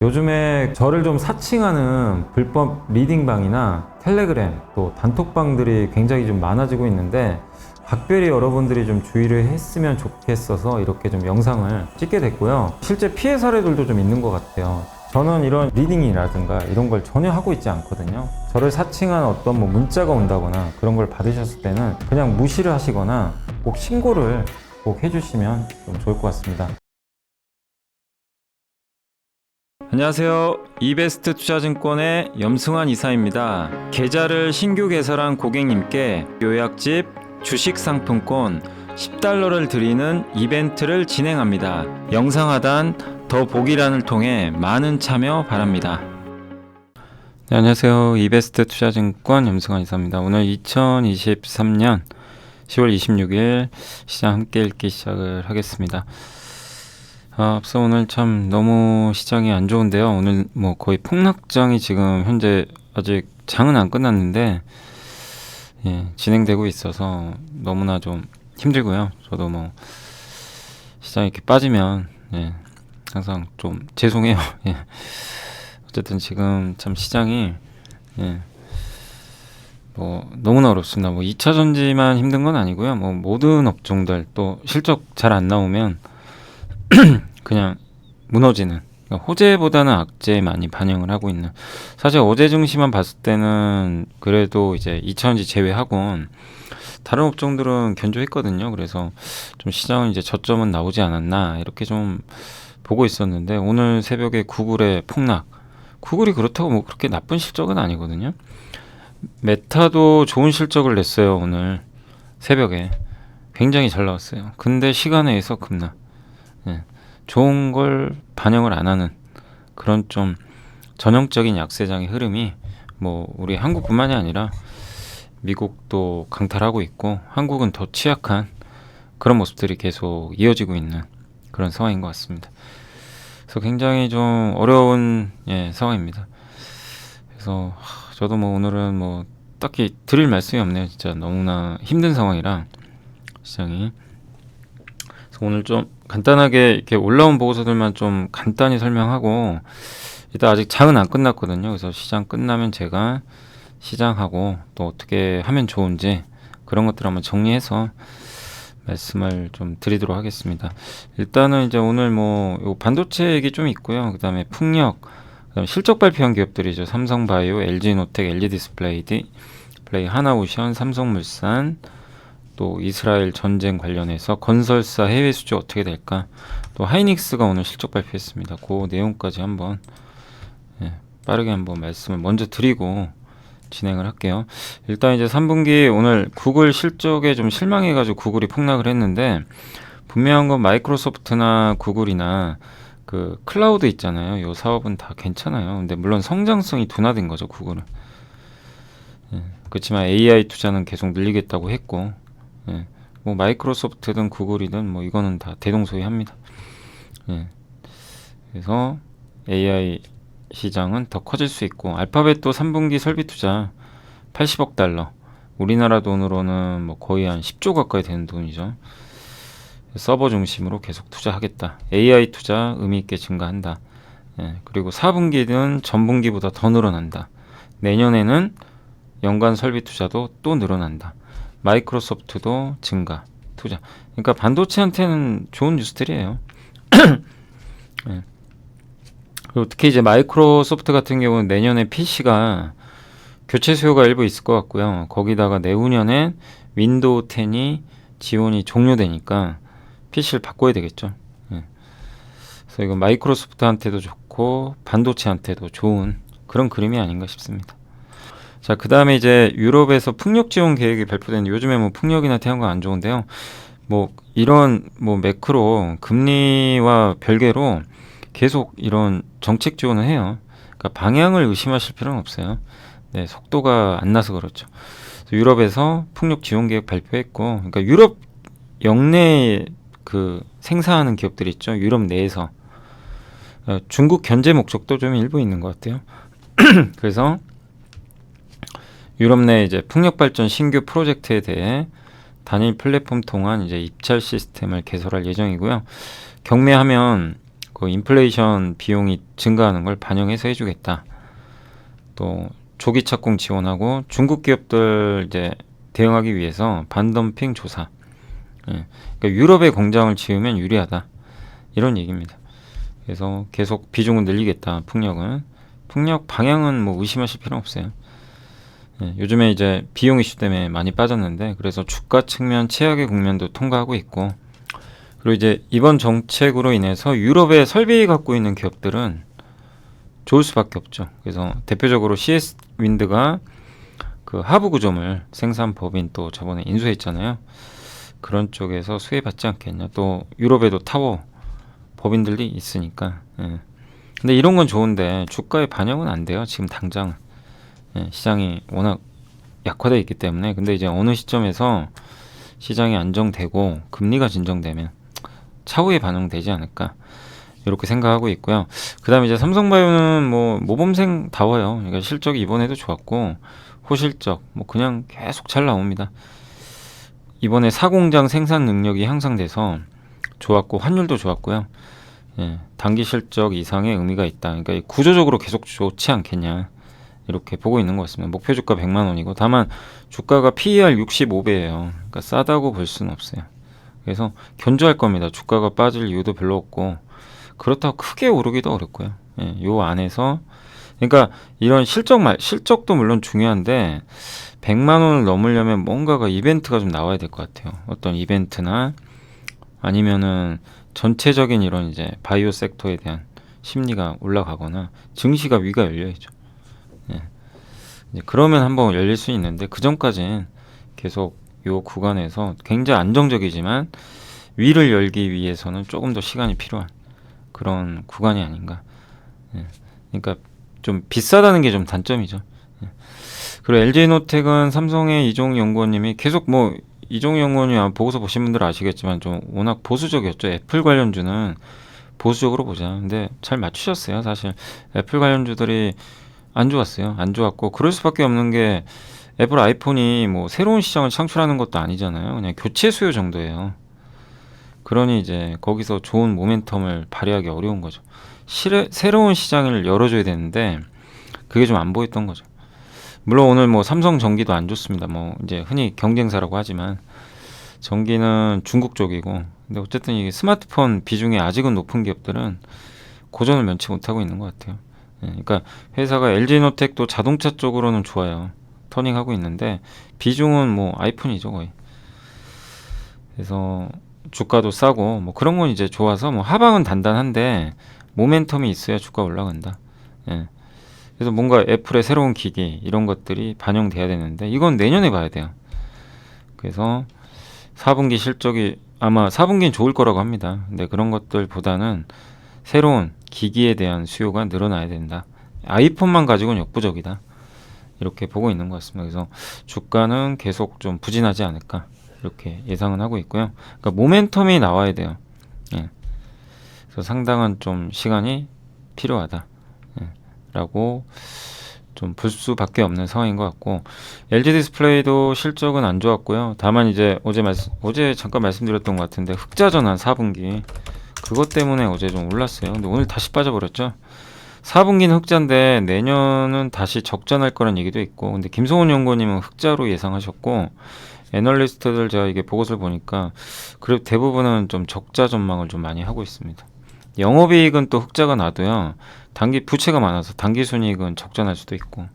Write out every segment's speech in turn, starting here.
요즘에 저를 좀 사칭하는 불법 리딩방이나 텔레그램 또 단톡방들이 굉장히 좀 많아지고 있는데 각별히 여러분들이 좀 주의를 했으면 좋겠어서 이렇게 좀 영상을 찍게 됐고요. 실제 피해 사례들도 좀 있는 것 같아요. 저는 이런 리딩이라든가 이런 걸 전혀 하고 있지 않거든요. 저를 사칭한 어떤 문자가 온다거나 그런 걸 받으셨을 때는 그냥 무시를 하시거나 꼭 신고를 꼭 해주시면 좀 좋을 것 같습니다. 안녕하세요. 이베스트 투자증권의 염승환 이사입니다. 계좌를 신규 개설한 고객님께 요약집 주식 상품권 10달러를 드리는 이벤트를 진행합니다. 영상 하단 더 보기란을 통해 많은 참여 바랍니다. 네, 안녕하세요. 이베스트 투자증권 염승환 이사입니다. 오늘 2023년 10월 26일 시장 함께 읽기 시작을 하겠습니다. 앞서 오늘 참 너무 시장이 안 좋은데요. 오늘 거의 폭락장이 지금 현재 아직 장은 안 끝났는데 진행되고 있어서 너무나 좀 힘들고요. 저도 시장이 이렇게 빠지면 항상 좀 죄송해요. 어쨌든 지금 참 시장이 너무나 어렵습니다. 2차 전지만 힘든 건 아니고요. 모든 업종들 또 실적 잘 안 나오면 그냥 무너지는, 그러니까 호재보다는 악재에 많이 반영을 하고 있는. 사실 어제 증시만 봤을 때는 그래도 이제 2차전지 제외하곤 다른 업종들은 견조했거든요. 그래서 좀 시장은 이제 저점은 나오지 않았나 이렇게 좀 보고 있었는데 오늘 새벽에 구글의 폭락. 구글이 그렇다고 그렇게 나쁜 실적은 아니거든요. 메타도 좋은 실적을 냈어요. 오늘 새벽에 굉장히 잘 나왔어요. 근데 시간에 의해서 급락. 좋은 걸 반영을 안 하는 그런 좀 전형적인 약세장의 흐름이 우리 한국뿐만이 아니라 미국도 강탈하고 있고 한국은 더 취약한 그런 모습들이 계속 이어지고 있는 그런 상황인 것 같습니다. 그래서 굉장히 좀 어려운 상황입니다. 그래서 저도 오늘은 딱히 드릴 말씀이 없네요. 진짜 너무나 힘든 상황이라 시장이. 그래서 오늘 좀 간단하게 이렇게 올라온 보고서들만 좀 간단히 설명하고, 일단 아직 장은 안 끝났거든요. 그래서 시장 끝나면 제가 시장하고 또 어떻게 하면 좋은지 그런 것들 한번 정리해서 말씀을 좀 드리도록 하겠습니다. 일단은 이제 오늘 요 반도체 얘기 좀 있고요. 그다음에 풍력, 그다음에 실적 발표한 기업들이죠. 삼성바이오, LG노텍, LG디스플레이, 하나오션, 삼성물산, 또 이스라엘 전쟁 관련해서 건설사 해외 수주 어떻게 될까? 또 하이닉스가 오늘 실적 발표했습니다. 그 내용까지 한번 빠르게 한번 말씀을 먼저 드리고 진행을 할게요. 일단 이제 3분기 오늘 구글 실적에 좀 실망해가지고 구글이 폭락을 했는데, 분명한 건 마이크로소프트나 구글이나 그 클라우드 있잖아요. 요 사업은 다 괜찮아요. 근데 물론 성장성이 둔화된 거죠, 구글은. 그렇지만 AI 투자는 계속 늘리겠다고 했고, 마이크로소프트든 구글이든 이거는 다 대동소이합니다. 그래서 AI 시장은 더 커질 수 있고, 알파벳도 3분기 설비 투자 80억 달러, 우리나라 돈으로는 거의 한 10조 가까이 되는 돈이죠. 서버 중심으로 계속 투자하겠다. AI 투자 의미 있게 증가한다. 그리고 4분기는 전분기보다 더 늘어난다. 내년에는 연간 설비 투자도 또 늘어난다. 마이크로소프트도 증가, 투자. 그러니까 반도체한테는 좋은 뉴스들이에요. 그리고 특히 이제 마이크로소프트 같은 경우는 내년에 PC가 교체 수요가 일부 있을 것 같고요. 거기다가 내후년에 윈도우 10이 지원이 종료되니까 PC를 바꿔야 되겠죠. 그래서 이건 마이크로소프트한테도 좋고 반도체한테도 좋은 그런 그림이 아닌가 싶습니다. 자, 그 다음에 이제 유럽에서 풍력 지원 계획이 발표됐는데, 요즘에 풍력이나 태양광 안 좋은데요. 이런 매크로 금리와 별개로 계속 이런 정책 지원을 해요. 그러니까 방향을 의심하실 필요는 없어요. 속도가 안 나서 그렇죠. 유럽에서 풍력 지원 계획 발표했고, 그러니까 유럽 영내 그 생산하는 기업들 있죠. 유럽 내에서 중국 견제 목적도 좀 일부 있는 것 같아요. 그래서 유럽 내 이제 풍력 발전 신규 프로젝트에 대해 단일 플랫폼 통한 이제 입찰 시스템을 개설할 예정이고요. 경매하면 그 인플레이션 비용이 증가하는 걸 반영해서 해주겠다. 또 조기 착공 지원하고 중국 기업들 이제 대응하기 위해서 반덤핑 조사. 예. 그러니까 유럽에 공장을 지으면 유리하다. 이런 얘기입니다. 그래서 계속 비중을 늘리겠다. 풍력은. 풍력 방향은 뭐 의심하실 필요는 없어요. 예. 요즘에 이제 비용 이슈 때문에 많이 빠졌는데 그래서 주가 측면 최악의 국면도 통과하고 있고 그리고 이제 이번 정책으로 인해서 유럽에 설비 갖고 있는 기업들은 좋을 수밖에 없죠. 그래서 대표적으로 CS 윈드가 그 하부 구조물 생산 법인 또 저번에 인수했잖아요. 그런 쪽에서 수혜받지 않겠냐. 또 유럽에도 타워 법인들이 있으니까. 예. 근데 이런 건 좋은데 주가에 반영은 안 돼요. 지금 당장 예, 시장이 워낙 약화되어 있기 때문에. 근데 이제 어느 시점에서 시장이 안정되고 금리가 진정되면 차후에 반영되지 않을까 이렇게 생각하고 있고요. 그 다음에 이제 삼성바이오는 뭐 모범생 다워요. 그러니까 실적이 이번에도 좋았고 호실적 뭐 그냥 계속 잘 나옵니다. 이번에 사공장 생산 능력이 향상돼서 좋았고 환율도 좋았고요. 예, 단기 실적 이상의 의미가 있다. 그러니까 구조적으로 계속 좋지 않겠냐 이렇게 보고 있는 것 같습니다. 목표 주가 100만 원이고 다만 주가가 PER 65배예요. 그러니까 싸다고 볼 수는 없어요. 그래서 견조할 겁니다. 주가가 빠질 이유도 별로 없고 그렇다고 크게 오르기도 어렵고요. 예, 요 안에서 그러니까 이런 실적도 물론 중요한데 100만 원을 넘으려면 뭔가가 이벤트가 좀 나와야 될 것 같아요. 어떤 이벤트나 아니면은 전체적인 이런 이제 바이오 섹터에 대한 심리가 올라가거나 증시가 위가 열려야죠. 예. 이제 그러면 한번 열릴 수 있는데 그 전까지는 계속 요 구간에서 굉장히 안정적이지만 위를 열기 위해서는 조금 더 시간이 필요한 그런 구간이 아닌가. 예. 그러니까 좀 비싸다는 게 좀 단점이죠. 예. 그리고 LG노텍은 삼성의 이종욱 연구원님이 계속 뭐 이종욱 연구원이 보고서 보신 분들 아시겠지만 좀 워낙 보수적이었죠. 애플 관련주는 보수적으로 보자. 근데 잘 맞추셨어요. 사실 애플 관련주들이 안 좋았어요. 안 좋았고 그럴 수밖에 없는 게 애플 아이폰이 뭐 새로운 시장을 창출하는 것도 아니잖아요. 그냥 교체 수요 정도예요. 그러니 이제 거기서 좋은 모멘텀을 발휘하기 어려운 거죠. 새로운 시장을 열어줘야 되는데 그게 좀 안 보였던 거죠. 물론 오늘 뭐 삼성 전기도 안 좋습니다. 뭐 이제 흔히 경쟁사라고 하지만 전기는 중국 쪽이고 근데 어쨌든 이게 스마트폰 비중이 아직은 높은 기업들은 고전을 면치 못하고 있는 것 같아요. 예, 그러니까 회사가 LG노텍도 자동차 쪽으로는 좋아요. 터닝하고 있는데 비중은 뭐 아이폰이죠 거의. 그래서 주가도 싸고 뭐 그런 건 이제 좋아서 뭐 하방은 단단한데 모멘텀이 있어야 주가 올라간다. 예. 그래서 뭔가 애플의 새로운 기기 이런 것들이 반영돼야 되는데 이건 내년에 봐야 돼요. 그래서 4분기 실적이 아마 4분기는 좋을 거라고 합니다. 근데 그런 것들보다는 새로운 기기에 대한 수요가 늘어나야 된다. 아이폰만 가지고는 역부족이다. 이렇게 보고 있는 것 같습니다. 그래서 주가는 계속 좀 부진하지 않을까 이렇게 예상은 하고 있고요. 그러니까 모멘텀이 나와야 돼요. 예. 그래서 상당한 좀 시간이 필요하다. 예. 라고 좀 볼 수밖에 없는 상황인 것 같고 LG 디스플레이도 실적은 안 좋았고요. 다만 이제 어제 잠깐 말씀드렸던 것 같은데 흑자 전환 4분기 그것 때문에 어제 좀 올랐어요. 근데 오늘 다시 빠져버렸죠. 4분기는 흑자인데 내년은 다시 적자 날 거란 얘기도 있고 근데 김성훈 연구원님은 흑자로 예상하셨고 애널리스트들 제가 이게 보고서를 보니까 그래도 대부분은 좀 적자 전망을 좀 많이 하고 있습니다. 영업이익은 또 흑자가 나도요. 단기 부채가 많아서 단기 순이익은 적자 날 수도 있고.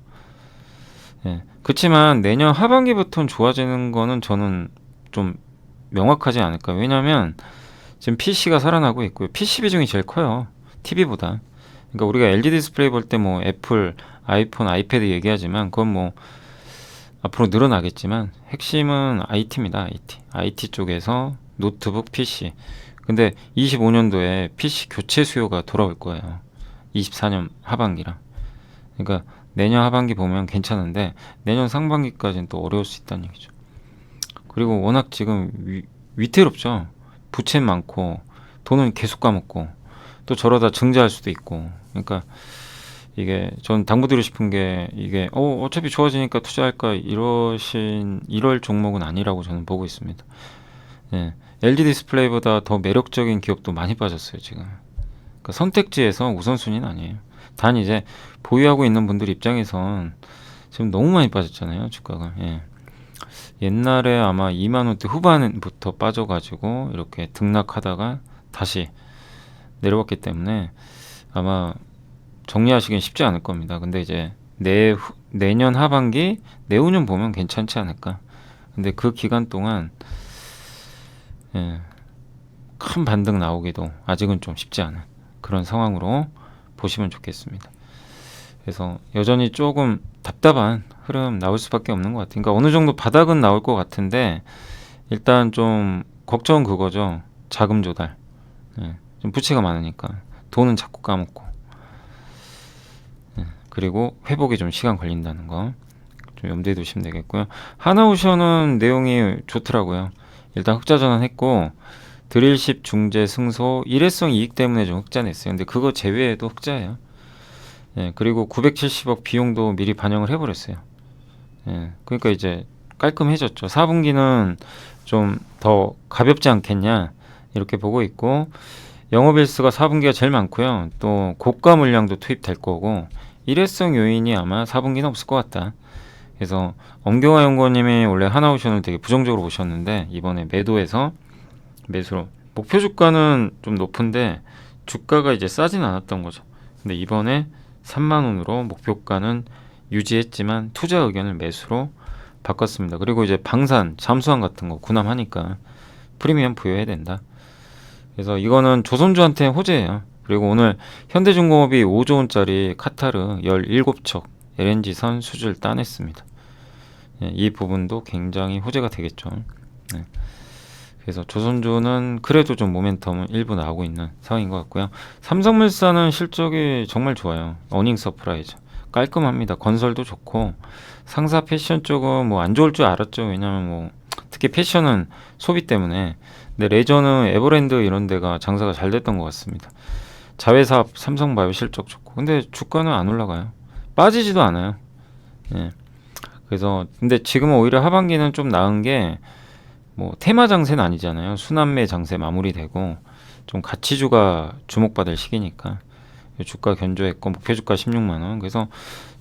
예. 그렇지만 내년 하반기부터는 좋아지는 거는 저는 좀 명확하지 않을까. 왜냐하면 지금 PC가 살아나고 있고요. PC 비중이 제일 커요. TV보다. 그러니까 우리가 LG 디스플레이 볼 때 뭐 애플, 아이폰, 아이패드 얘기하지만 그건 뭐 앞으로 늘어나겠지만 핵심은 IT입니다. IT 쪽에서 노트북, PC. 근데 25년도에 PC 교체 수요가 돌아올 거예요. 24년 하반기랑. 그러니까 내년 하반기 보면 괜찮은데 내년 상반기까지는 또 어려울 수 있다는 얘기죠. 그리고 워낙 지금 위태롭죠. 부채 많고 돈은 계속 까먹고 또 저러다 증자할 수도 있고. 그러니까 이게 전 당부드리고 싶은 게 이게 어차피 좋아지니까 투자할까 이럴 종목은 아니라고 저는 보고 있습니다. 예. LG 디스플레이보다 더 매력적인 기업도 많이 빠졌어요 지금. 그러니까 선택지에서 우선순위는 아니에요. 단 이제 보유하고 있는 분들 입장에선 지금 너무 많이 빠졌잖아요, 주가가. 예. 옛날에 아마 2만 원대 후반부터 빠져가지고 이렇게 등락하다가 다시 내려왔기 때문에 아마 정리하시긴 쉽지 않을 겁니다. 근데 이제 내년 하반기, 내후년 보면 괜찮지 않을까. 근데 그 기간 동안 예, 큰 반등 나오기도 아직은 좀 쉽지 않은 그런 상황으로 보시면 좋겠습니다. 그래서 여전히 조금 답답한 흐름 나올 수밖에 없는 것 같아요. 그러니까 어느 정도 바닥은 나올 것 같은데 일단 좀 걱정은 그거죠. 자금 조달. 예, 좀 부채가 많으니까 돈은 자꾸 까먹고 그리고 회복이 좀 시간 걸린다는 거 좀 염두에 두시면 되겠고요. 하나오션은 내용이 좋더라고요. 일단 흑자 전환했고 드릴십 중재 승소 일회성 이익 때문에 좀 흑자 냈어요. 근데 그거 제외에도 흑자예요. 예, 그리고 970억 비용도 미리 반영을 해버렸어요. 예, 그러니까 이제 깔끔해졌죠. 4분기는 좀 더 가볍지 않겠냐 이렇게 보고 있고 영업일수가 4분기가 제일 많고요. 또 고가 물량도 투입될 거고 일회성 요인이 아마 4분기는 없을 것 같다. 그래서 엄경화 연구원님이 원래 하나오션을 되게 부정적으로 보셨는데 이번에 매도해서 매수로 목표 주가는 좀 높은데 주가가 이제 싸진 않았던 거죠. 근데 이번에 3만 원으로 목표가는 유지했지만 투자 의견을 매수로 바꿨습니다. 그리고 이제 방산, 잠수함 같은 거 군함하니까 프리미엄 부여해야 된다. 그래서 이거는 조선주한테 호재예요. 그리고 오늘 현대중공업이 5조 원짜리 카타르 17척 LNG선 수주를 따냈습니다. 예, 이 부분도 굉장히 호재가 되겠죠. 네. 그래서 조선주는 그래도 좀 모멘텀은 일부 나오고 있는 상황인 것 같고요. 삼성물산은 실적이 정말 좋아요. 어닝 서프라이즈 깔끔합니다. 건설도 좋고 상사 패션 쪽은 뭐 안 좋을 줄 알았죠. 왜냐면 뭐 특히 패션은 소비 때문에. 근데 레저는 에버랜드 이런 데가 장사가 잘 됐던 것 같습니다. 자회사업 삼성바이오 실적 좋고 근데 주가는 안 올라가요. 빠지지도 않아요. 예. 그래서 근데 지금은 오히려 하반기는 좀 나은 게 뭐 테마 장세는 아니잖아요. 수남매 장세 마무리되고 좀 가치주가 주목받을 시기니까 주가 견조했고 목표 주가 16만 원. 그래서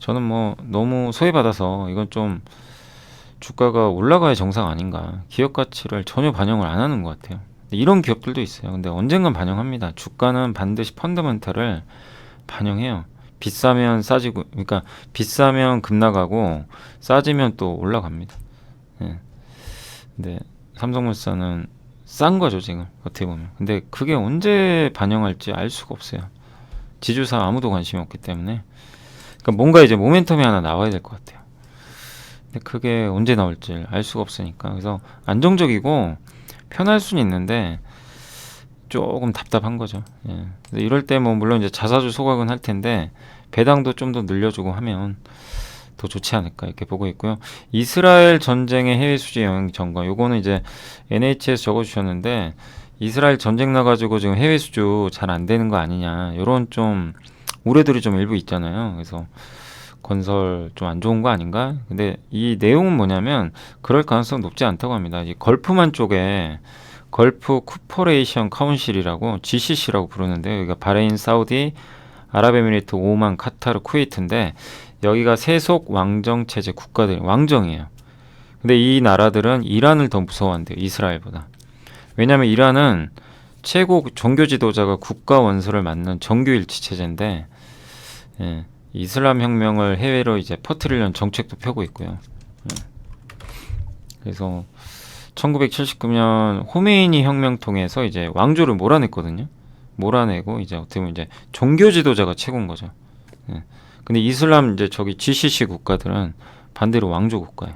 저는 뭐 너무 소외받아서 이건 좀 주가가 올라가야 정상 아닌가. 기업 가치를 전혀 반영을 안 하는 것 같아요. 이런 기업들도 있어요. 근데 언젠간 반영합니다. 주가는 반드시 펀더멘탈을 반영해요. 비싸면 싸지고, 그러니까 비싸면 급락하고 싸지면 또 올라갑니다. 예. 근데 삼성물산은 싼 거죠 지금 어떻게 보면. 근데 그게 언제 반영할지 알 수가 없어요. 지주사 아무도 관심이 없기 때문에. 그러니까 뭔가 이제 모멘텀이 하나 나와야 될 것 같아요. 근데 그게 언제 나올지 알 수가 없으니까. 그래서 안정적이고 편할 수는 있는데 조금 답답한 거죠. 예. 이럴 때 뭐 물론 이제 자사주 소각은 할 텐데 배당도 좀 더 늘려주고 하면 더 좋지 않을까 이렇게 보고 있고요. 이스라엘 전쟁의 해외 수지 영향 점검. 요거는 이제 NH에서 적어주셨는데 이스라엘 전쟁 나가지고 지금 해외 수주 잘 안 되는 거 아니냐. 요런 좀 우려들이 좀 일부 있잖아요. 그래서 건설 좀 안 좋은 거 아닌가? 근데 이 내용은 뭐냐면 그럴 가능성 높지 않다고 합니다. 이 걸프만 쪽에 걸프 쿠퍼레이션 카운실이라고 GCC라고 부르는데요. 여기가 바레인, 사우디, 아랍에미리트, 오만, 카타르, 쿠웨이트인데 여기가 세속 왕정 체제 국가들 왕정이에요. 근데 이 나라들은 이란을 더 무서워한대요. 이스라엘보다. 왜냐하면 이란은 최고 종교 지도자가 국가 원수를 맡는 정교일치 체제인데 예, 이슬람 혁명을 해외로 이제 퍼뜨리려는 정책도 펴고 있고요. 예. 그래서 1979년 호메이니 혁명 통해서 이제 왕조를 몰아냈거든요. 몰아내고 이제 어떻게 보면 이제 종교 지도자가 최고인 거죠. 예. 근데 이슬람 이제 저기 GCC 국가들은 반대로 왕조 국가예요.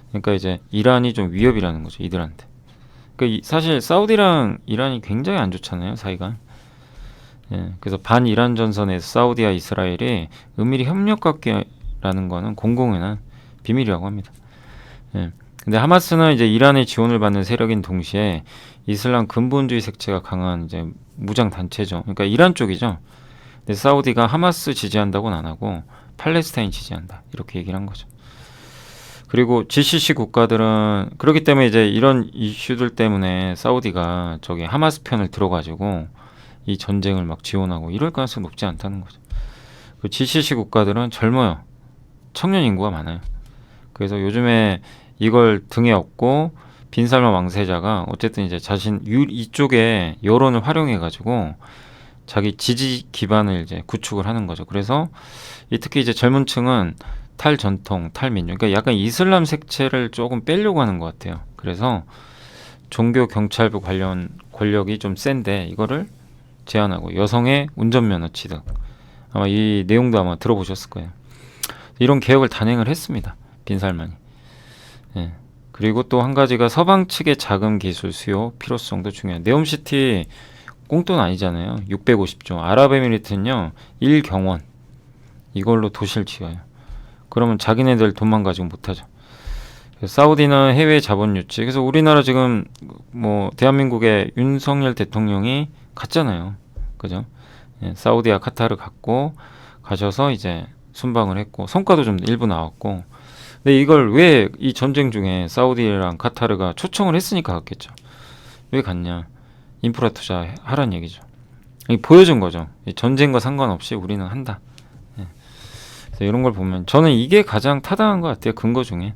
그러니까 이제 이란이 좀 위협이라는 거죠, 이들한테. 그러니까 사실 사우디랑 이란이 굉장히 안 좋잖아요, 사이가. 예. 그래서 반 이란 전선에서 사우디와 이스라엘이 은밀히 협력관계라는 거는 공공연한 비밀이라고 합니다. 예. 근데 하마스는 이제 이란의 지원을 받는 세력인 동시에 이슬람 근본주의 색채가 강한 이제 무장 단체죠. 그러니까 이란 쪽이죠. 근데 사우디가 하마스 지지한다고는 안 하고 팔레스타인 지지한다 이렇게 얘기를 한 거죠. 그리고 GCC 국가들은 그렇기 때문에 이제 이런 이슈들 때문에 사우디가 저기 하마스 편을 들어가지고 이 전쟁을 막 지원하고 이럴 가능성이 높지 않다는 거죠. 그 GCC 국가들은 젊어요. 청년 인구가 많아요. 그래서 요즘에 이걸 등에 업고 빈살만 왕세자가 어쨌든 이제 자신 이쪽에 여론을 활용해 가지고 자기 지지 기반을 이제 구축을 하는 거죠. 그래서 특히 이제 젊은 층은 탈전통, 탈민족, 그러니까 약간 이슬람 색채를 조금 빼려고 하는 것 같아요. 그래서 종교 경찰부 관련 권력이 좀 센데 이거를 제한하고 여성의 운전면허 취득, 아마 이 내용도 아마 들어보셨을 거예요. 이런 개혁을 단행을 했습니다. 빈살만이. 예. 그리고 또 한 가지가 서방 측의 자금 기술 수요 필요성도 중요해요. 네옴시티 꽁돈 아니잖아요. 650조. 아랍에미리트는요 1경원 이걸로 도시를 지어요. 그러면 자기네들 돈만 가지고 못하죠. 사우디는 해외 자본 유치. 그래서 우리나라 지금 뭐 대한민국의 윤석열 대통령이 갔잖아요. 그죠? 예, 사우디와 카타르 갔고 가셔서 이제 순방을 했고 성과도 좀 일부 나왔고. 근데 이걸 왜 이 전쟁 중에 사우디랑 카타르가 초청을 했으니까 갔겠죠. 왜 갔냐? 인프라 투자 하라는 얘기죠. 보여준 거죠. 이 전쟁과 상관없이 우리는 한다. 예. 그래서 이런 걸 보면 저는 이게 가장 타당한 것 같아요. 근거 중에.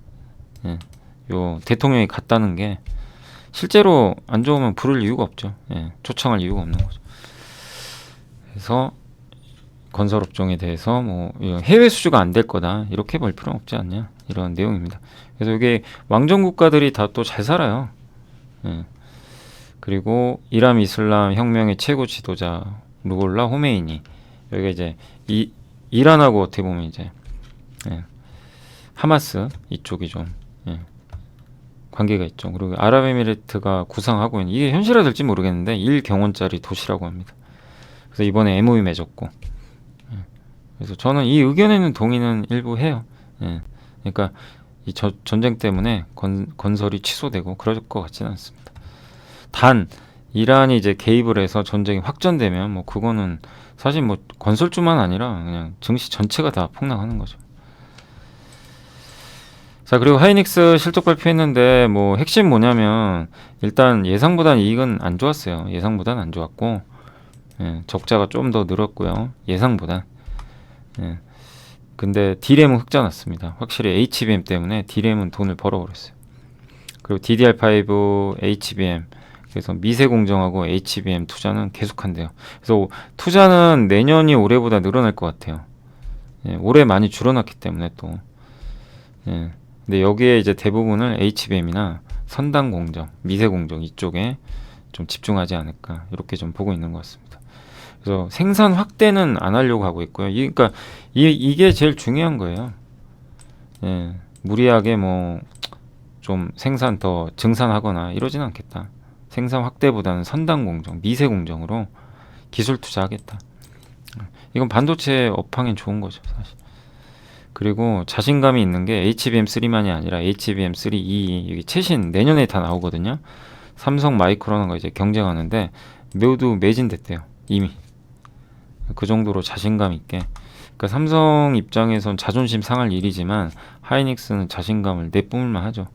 예. 요 대통령이 갔다는 게 실제로 안 좋으면 부를 이유가 없죠. 예. 초청할 이유가 없는 거죠. 그래서 건설업종에 대해서 뭐 해외 수주가 안 될 거다 이렇게 볼 필요는 없지 않냐 이런 내용입니다. 그래서 이게 왕정 국가들이 다 또 잘 살아요. 예. 그리고 이란 이슬람 혁명의 최고 지도자 루홀라 호메이니 여기가 이제 이란하고 어떻게 보면 이제 예. 하마스 이쪽이 좀 예. 관계가 있죠. 그리고 아랍에미리트가 구상하고 있는 이게 현실화될지 모르겠는데 1경원짜리 도시라고 합니다. 그래서 이번에 MOU 맺었고 예. 그래서 저는 이 의견에는 동의는 일부 해요. 예. 그러니까 이 전쟁 때문에 건설이 취소되고 그럴 것 같지는 않습니다. 단 이란이 이제 개입을 해서 전쟁이 확전되면 뭐 그거는 사실 뭐 건설주만 아니라 그냥 증시 전체가 다 폭락하는 거죠. 자, 그리고 하이닉스 실적 발표했는데 뭐 핵심 뭐냐면 일단 예상보다는 이익은 안 좋았어요. 예상보다는 안 좋았고 예, 적자가 좀 더 늘었고요. 예상보다. 예. 근데 D램은 흑자 났습니다. 확실히 HBM 때문에 D램은 돈을 벌어버렸어요. 그리고 DDR5, HBM 그래서 미세 공정하고 HBM 투자는 계속한대요. 그래서 투자는 내년이 올해보다 늘어날 것 같아요. 예, 올해 많이 줄어났기 때문에 또. 예, 근데 여기에 이제 대부분을 HBM이나 선단 공정, 미세 공정 이쪽에 좀 집중하지 않을까 이렇게 좀 보고 있는 것 같습니다. 그래서 생산 확대는 안 하려고 하고 있고요. 그러니까 이게 제일 중요한 거예요. 예, 무리하게 뭐 좀 생산 더 증산하거나 이러지는 않겠다. 생산 확대보다는 선단 공정, 미세 공정으로 기술 투자하겠다. 이건 반도체 업황엔 좋은 거죠, 사실. 그리고 자신감이 있는 게 HBM3만이 아니라 HBM3E 여기 최신 내년에 다 나오거든요. 삼성 마이크론과 이제 경쟁하는데 모두 매진됐대요, 이미. 그 정도로 자신감 있게. 그러니까 삼성 입장에선 자존심 상할 일이지만 하이닉스는 자신감을 내뿜을만 하죠.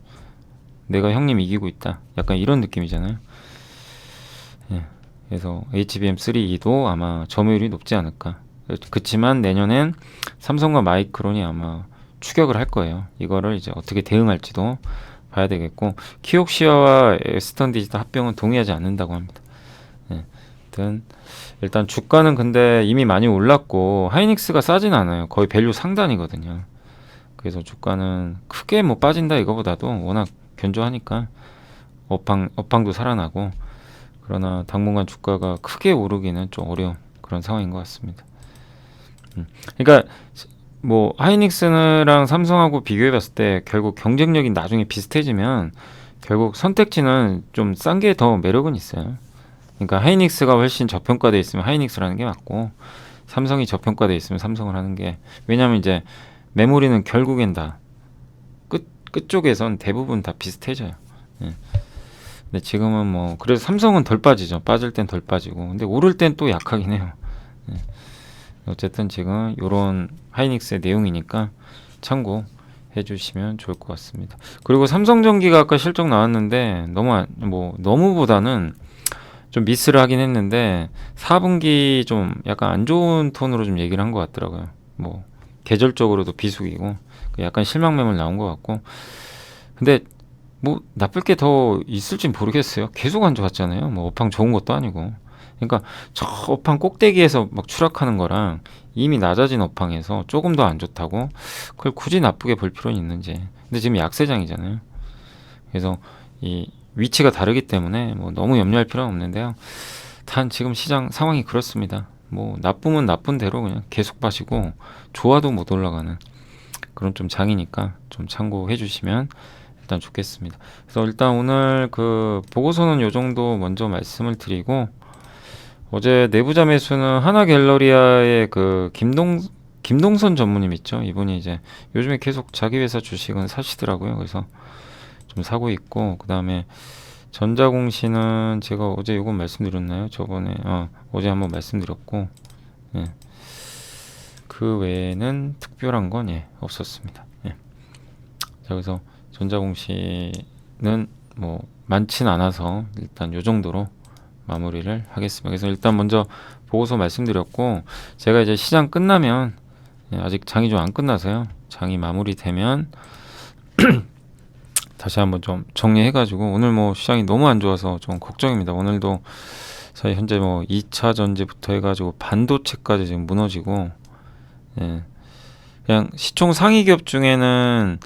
내가 형님 이기고 있다. 약간 이런 느낌이잖아요. 예. 그래서 HBM3E도 아마 점유율이 높지 않을까. 그렇지만 내년엔 삼성과 마이크론이 아마 추격을 할 거예요. 이거를 이제 어떻게 대응할지도 봐야 되겠고 키옥시아와 웨스턴 디지털 합병은 동의하지 않는다고 합니다. 예. 일단 주가는 근데 이미 많이 올랐고 하이닉스가 싸진 않아요. 거의 밸류 상단이거든요. 그래서 주가는 크게 뭐 빠진다 이거보다도 워낙 견조하니까 업황도 살아나고 그러나 당분간 주가가 크게 오르기는 좀 어려운 그런 상황인 것 같습니다. 그러니까 뭐 하이닉스랑 삼성하고 비교해 봤을 때 결국 경쟁력이 나중에 비슷해지면 결국 선택지는 좀 싼 게 더 매력은 있어요. 그러니까 하이닉스가 훨씬 저평가돼 있으면 하이닉스라는 게 맞고 삼성이 저평가돼 있으면 삼성을 하는 게 왜냐하면 이제 메모리는 결국엔 다 끝쪽에선 대부분 다 비슷해져요. 예. 근데 지금은 뭐 그래서 삼성은 덜 빠지죠. 빠질 땐 덜 빠지고 근데 오를 땐 또 약하긴 해요. 예. 어쨌든 지금 이런 하이닉스의 내용이니까 참고해 주시면 좋을 것 같습니다. 그리고 삼성전기가 아까 실적 나왔는데 너무보다는 좀 미스를 하긴 했는데 4분기 좀 약간 안 좋은 톤으로 좀 얘기를 한 것 같더라고요. 뭐 계절적으로도 비수기고 약간 실망 매물 나온 것 같고. 근데 뭐 나쁠 게 더 있을진 모르겠어요. 계속 안 좋았잖아요. 뭐 업황 좋은 것도 아니고. 그러니까 저 업황 꼭대기에서 막 추락하는 거랑 이미 낮아진 업황에서 조금 더 안 좋다고 그걸 굳이 나쁘게 볼 필요는 있는지. 근데 지금 약세장이잖아요. 그래서 이 위치가 다르기 때문에 뭐 너무 염려할 필요는 없는데요. 단 지금 시장 상황이 그렇습니다. 뭐 나쁘면 나쁜 대로 그냥 계속 빠지고 좋아도 못 올라가는 그런 좀 장이니까 좀 참고해 주시면 일단 좋겠습니다. 그래서 일단 오늘 그 보고서는 요 정도 먼저 말씀을 드리고, 어제 내부자 매수는 하나갤러리아의 그 김동선 전무님 있죠. 이분이 이제 요즘에 계속 자기 회사 주식은 사시더라고요. 그래서 좀 사고 있고, 그 다음에 전자공시는 제가 어제 요건 말씀드렸나요? 저번에 어제 한번 말씀드렸고, 예. 그 외에는 특별한 건 없었습니다. 예. 자, 그래서 전자공시는 뭐 많진 않아서 일단 요 정도로 마무리를 하겠습니다. 그래서 일단 먼저 보고서 말씀드렸고, 제가 이제 시장 끝나면, 아직 장이 좀 안 끝나서요. 장이 마무리되면 다시 한번 좀 정리해가지고, 오늘 뭐 시장이 너무 안 좋아서 좀 걱정입니다. 오늘도 사실 현재 뭐 2차 전지부터 해가지고 반도체까지 지금 무너지고, 예. 그냥 시총 상위 기업 중에는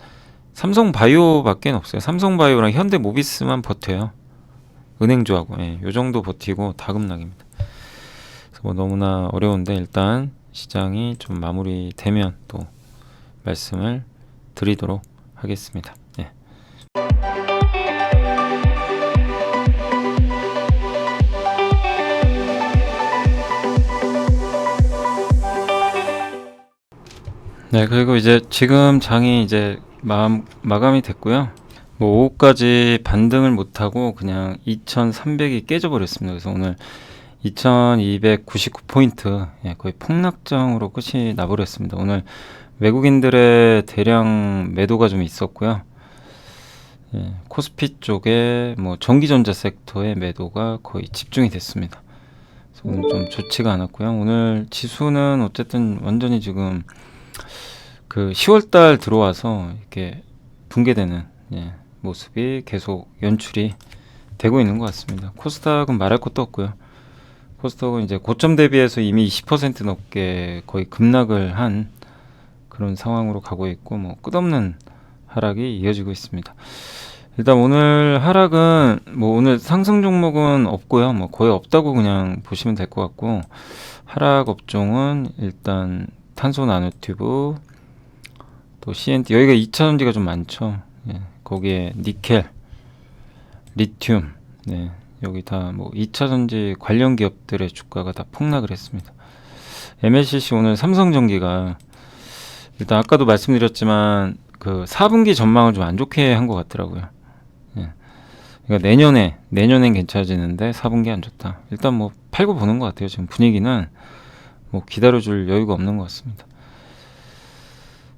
삼성바이오밖에 없어요. 삼성바이오랑 현대모비스만 버텨요. 은행주하고, 요 정도 버티고 다 급락입니다. 그래서 뭐 너무나 어려운데 일단 시장이 좀 마무리되면 또 말씀을 드리도록 하겠습니다. 예. 네, 그리고 이제 지금 장이 이제 마감이 됐고요. 뭐 오후까지 반등을 못하고 그냥 2300이 깨져버렸습니다. 그래서 오늘 2299포인트, 거의 폭락장으로 끝이 나버렸습니다. 오늘 외국인들의 대량 매도가 좀 있었고요. 코스피 쪽에 뭐 전기전자 섹터의 매도가 거의 집중이 됐습니다. 그래서 오늘 좀 좋지가 않았고요. 오늘 지수는 어쨌든 완전히 지금 그 10월달 들어와서 이렇게 붕괴되는 모습이 계속 연출이 되고 있는 것 같습니다. 코스닥은 말할 것도 없고요. 코스닥은 이제 고점 대비해서 이미 20% 넘게 거의 급락을 한 그런 상황으로 가고 있고, 뭐 끝없는 하락이 이어지고 있습니다. 일단 오늘 하락은 뭐 오늘 상승 종목은 없고요. 뭐 거의 없다고 그냥 보시면 될 것 같고, 하락 업종은 일단 탄소 나노튜브, 또 CNT, 여기가 2차전지가 좀 많죠. 거기에 니켈, 리튬, 여기 다 뭐 2차전지 관련 기업들의 주가가 다 폭락을 했습니다. MLCC 오늘 삼성전기가 일단 아까도 말씀드렸지만 그 4분기 전망을 좀 안 좋게 한 것 같더라고요. 그러니까 내년엔 괜찮아지는데 4분기 안 좋다. 일단 뭐 팔고 보는 것 같아요. 지금 분위기는 뭐 기다려줄 여유가 없는 것 같습니다.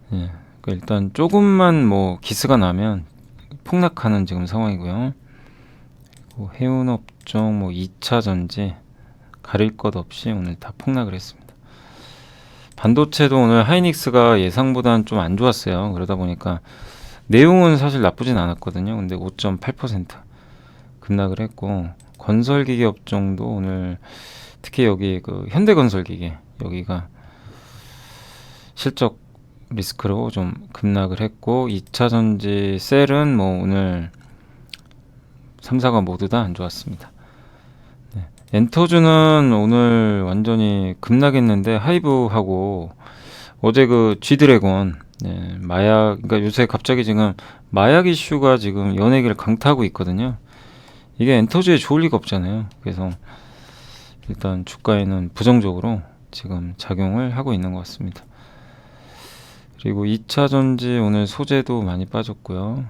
그러니까 일단 조금만 뭐 기스가 나면 폭락하는 지금 상황이고요. 그리고 해운 업종, 뭐 2차 전지 가릴 것 없이 오늘 다 폭락을 했습니다. 반도체도 오늘 하이닉스가 예상보다는 좀 안 좋았어요. 그러다 보니까 내용은 사실 나쁘진 않았거든요. 근데 5.8% 급락을 했고, 건설기계 업종도 오늘 특히 여기 그 현대건설기계, 여기가 실적 리스크로 좀 급락을 했고, 2차 전지 셀은 뭐 오늘 3사가 모두 다 안 좋았습니다. 엔터주는 오늘 완전히 급락했는데, 하이브하고 어제 그 G드래곤, 마약, 그러니까 요새 갑자기 지금 마약 이슈가 지금 연예계를 강타하고 있거든요. 이게 엔터주에 좋을 리가 없잖아요. 그래서 일단 주가에는 부정적으로 지금 작용을 하고 있는 것 같습니다. 그리고 2차 전지 오늘 소재도 많이 빠졌고요.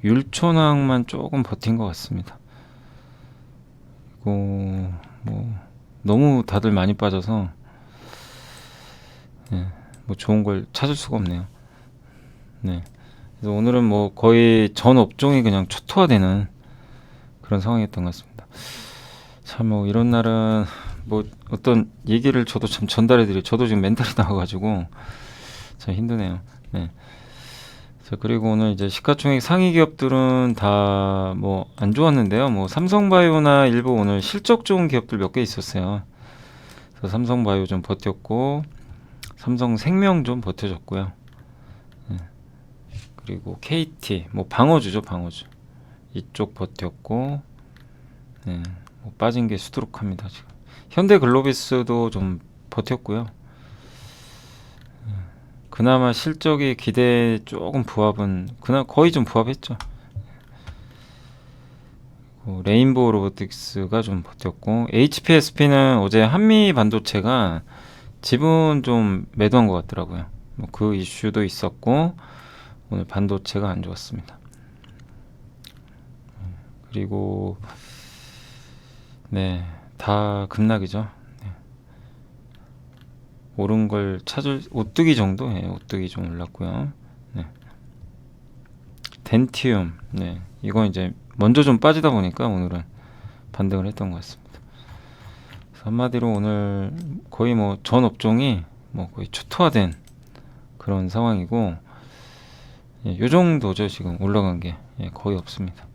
율촌항만 조금 버틴 것 같습니다. 그리고 뭐 너무 다들 많이 빠져서 뭐 좋은 걸 찾을 수가 없네요. 그래서 오늘은 뭐 거의 전 업종이 그냥 초토화되는 그런 상황이었던 것 같습니다. 참 뭐 이런 날은 뭐 어떤 얘기를 저도 참 전달해드려. 저도 지금 멘탈이 나와가지고 참 힘드네요. 네. 자, 그리고 오늘 이제 시가총액 상위 기업들은 다 뭐 안 좋았는데요. 뭐 삼성바이오나 일부 오늘 실적 좋은 기업들 몇 개 있었어요. 그래서 삼성바이오 좀 버텼고 삼성생명 좀 버텨줬고요. 네. 그리고 KT 뭐 방어주죠, 방어주. 이쪽 버텼고, 네. 뭐 빠진 게 수두룩합니다 지금. 현대글로비스도 좀 버텼고요. 그나마 실적이 기대에 조금 부합은 거의 좀 부합했죠. 레인보우 로보틱스가 좀 버텼고, HPSP는 어제 한미 반도체가 지분 좀 매도한 것 같더라고요. 뭐 그 이슈도 있었고 오늘 반도체가 안 좋았습니다. 그리고 네, 다 급락이죠. 네. 오른 걸 찾을 오뚜기 정도, 예, 오뚜기 좀 올랐고요. 네. 덴티움, 네, 이건 이제 먼저 좀 빠지다 보니까 오늘은 반등을 했던 것 같습니다. 그래서 한마디로 오늘 거의 뭐 전 업종이 뭐 거의 초토화된 그런 상황이고, 예, 요 정도죠. 지금 올라간 게, 예, 거의 없습니다.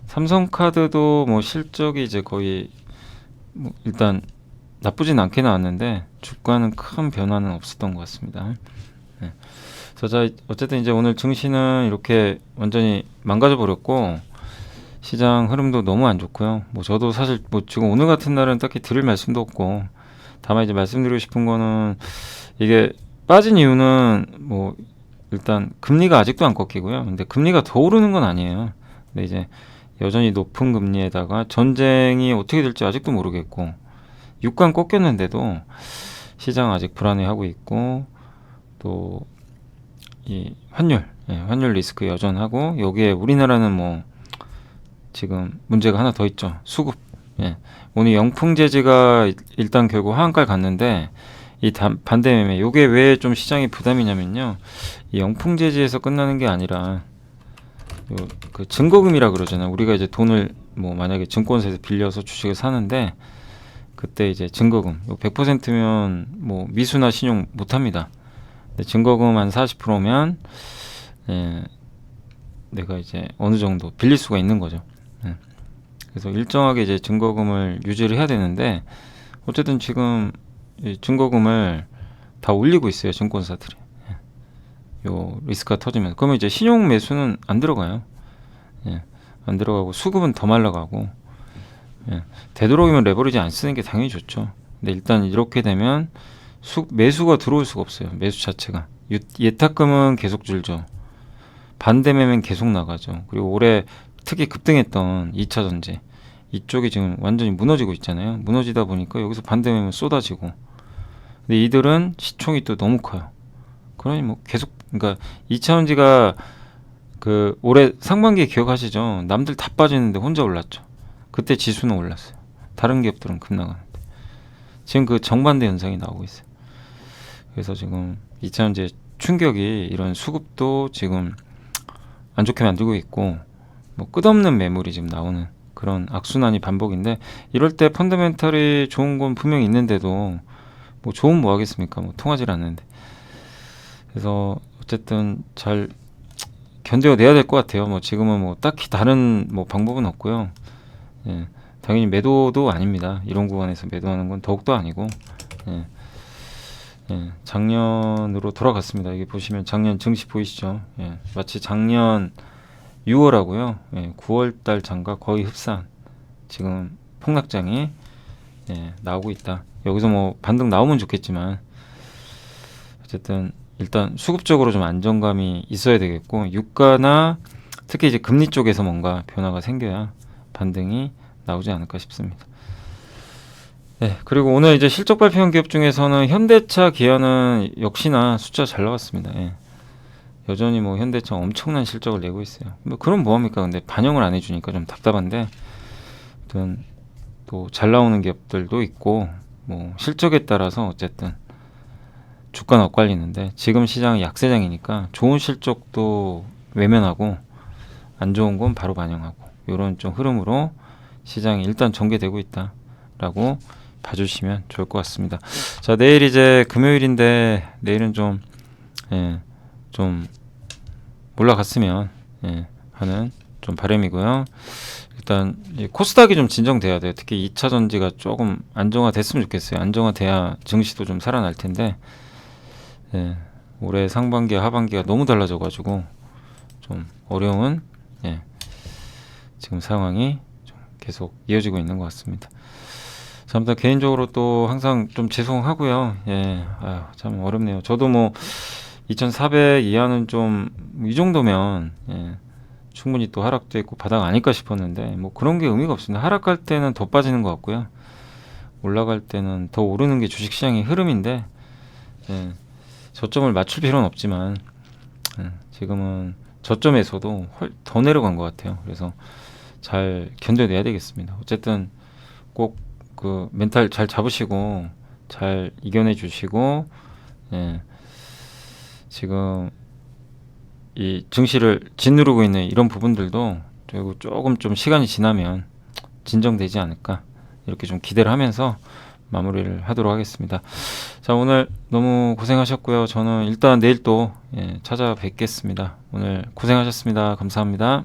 삼성카드도 뭐 실적이 이제 거의 뭐 일단 나쁘진 않게 나왔는데 주가는 큰 변화는 없었던 것 같습니다. 네. 그래서 자, 어쨌든 이제 오늘 증시는 이렇게 완전히 망가져 버렸고 시장 흐름도 너무 안 좋고요. 뭐 저도 사실 뭐 지금 오늘 같은 날은 딱히 드릴 말씀도 없고, 다만 이제 말씀드리고 싶은 거는 이게 빠진 이유는 뭐 일단 금리가 아직도 안 꺾이고요. 근데 금리가 더 오르는 건 아니에요. 근데 이제 여전히 높은 금리에다가 전쟁이 어떻게 될지 아직도 모르겠고, 유가는 꺾였는데도 시장 아직 불안해하고 있고, 또 이 환율, 예, 환율 리스크 여전하고, 여기에 우리나라는 뭐 지금 문제가 하나 더 있죠. 수급. 예. 오늘 영풍제지가 일단 결국 하한가를 갔는데 이 반대 매매, 요게 왜 좀 시장이 부담이냐면요, 이 영풍제지에서 끝나는 게 아니라 그 증거금이라 그러잖아요. 우리가 이제 돈을 뭐 만약에 증권사에서 빌려서 주식을 사는데 그때 이제 증거금 100%면 뭐 미수나 신용 못 합니다. 근데 증거금 한 40%면 예, 내가 이제 어느 정도 빌릴 수가 있는 거죠. 예. 그래서 일정하게 이제 증거금을 유지를 해야 되는데, 어쨌든 지금 이 증거금을 다 올리고 있어요, 증권사들이. 요 리스크가 터지면. 그러면 이제 신용 매수는 안 들어가요. 예, 안 들어가고 수급은 더 말라가고, 예, 되도록이면 레버리지 안 쓰는 게 당연히 좋죠. 근데 일단 이렇게 되면 매수가 들어올 수가 없어요. 매수 자체가. 예탁금은 계속 줄죠. 반대 매매는 계속 나가죠. 그리고 올해 특히 급등했던 2차 전지 이쪽이 지금 완전히 무너지고 있잖아요. 무너지다 보니까 여기서 반대 매매는 쏟아지고, 근데 이들은 시총이 또 너무 커요. 그러니 뭐 계속, 그러니까 2차 전지가 그 올해 상반기에 기억하시죠? 남들 다 빠지는데 혼자 올랐죠. 그때 지수는 올랐어요. 다른 기업들은 급락하는데. 지금 그 정반대 현상이 나오고 있어요. 그래서 지금 2차 전지의 충격이 이런 수급도 지금 안 좋게 만들고 있고, 뭐 끝없는 매물이 지금 나오는 그런 악순환이 반복인데, 이럴 때 펀더멘털이 좋은 건 분명히 있는데도 뭐 좋은 뭐 하겠습니까? 뭐 통하질 않는데. 그래서 어쨌든 잘 견뎌내야 될 것 같아요. 뭐 지금은 뭐 딱히 다른 뭐 방법은 없고요. 예, 당연히 매도도 아닙니다. 이런 구간에서 매도하는 건 더욱더 아니고, 예, 예, 작년으로 돌아갔습니다. 여기 보시면 작년 증시 보이시죠? 예, 마치 작년 6월하고요. 예, 9월달 장과 거의 흡사한 지금 폭락장이, 예, 나오고 있다. 여기서 뭐 반등 나오면 좋겠지만 어쨌든 일단 수급적으로 좀 안정감이 있어야 되겠고, 유가나 특히 이제 금리 쪽에서 뭔가 변화가 생겨야 반등이 나오지 않을까 싶습니다. 네, 그리고 오늘 이제 실적 발표한 기업 중에서는 현대차, 기아는 역시나 숫자 잘 나왔습니다. 예. 여전히 뭐 현대차 엄청난 실적을 내고 있어요. 뭐 그럼 뭐합니까? 근데 반영을 안 해주니까 좀 답답한데, 또 잘 나오는 기업들도 있고, 뭐 실적에 따라서 어쨌든 주가는 엇갈리는데, 지금 시장은 약세장이니까 좋은 실적도 외면하고 안 좋은 건 바로 반영하고, 이런 좀 흐름으로 시장이 일단 전개되고 있다라고 봐주시면 좋을 것 같습니다. 자, 내일 이제 금요일인데 내일은 좀 올라갔으면 하는 좀 바람이고요. 일단 이 코스닥이 좀 진정돼야 돼요. 특히 2차 전지가 조금 안정화됐으면 좋겠어요. 안정화돼야 증시도 좀 살아날 텐데 올해 상반기와 하반기가 너무 달라져가지고 좀 어려운 지금 상황이 좀 계속 이어지고 있는 것 같습니다. 아무튼 개인적으로 또 항상 좀 죄송하고요. 참 어렵네요. 저도 뭐 2,400 이하는 좀 이 정도면 충분히 또 하락도 있고 바닥 아닐까 싶었는데 뭐 그런 게 의미가 없습니다. 하락할 때는 더 빠지는 것 같고요. 올라갈 때는 더 오르는 게 주식시장의 흐름인데 저점을 맞출 필요는 없지만 지금은 저점에서도 더 내려간 것 같아요. 그래서 잘 견뎌내야 되겠습니다. 어쨌든 꼭 그 멘탈 잘 잡으시고 잘 이겨내 주시고 지금 이 증시를 짓누르고 있는 이런 부분들도 그리고 조금 좀 시간이 지나면 진정되지 않을까 이렇게 좀 기대를 하면서 마무리를 하도록 하겠습니다. 자, 오늘 너무 고생하셨고요. 저는 일단 내일 또 찾아뵙겠습니다. 오늘 고생하셨습니다. 감사합니다.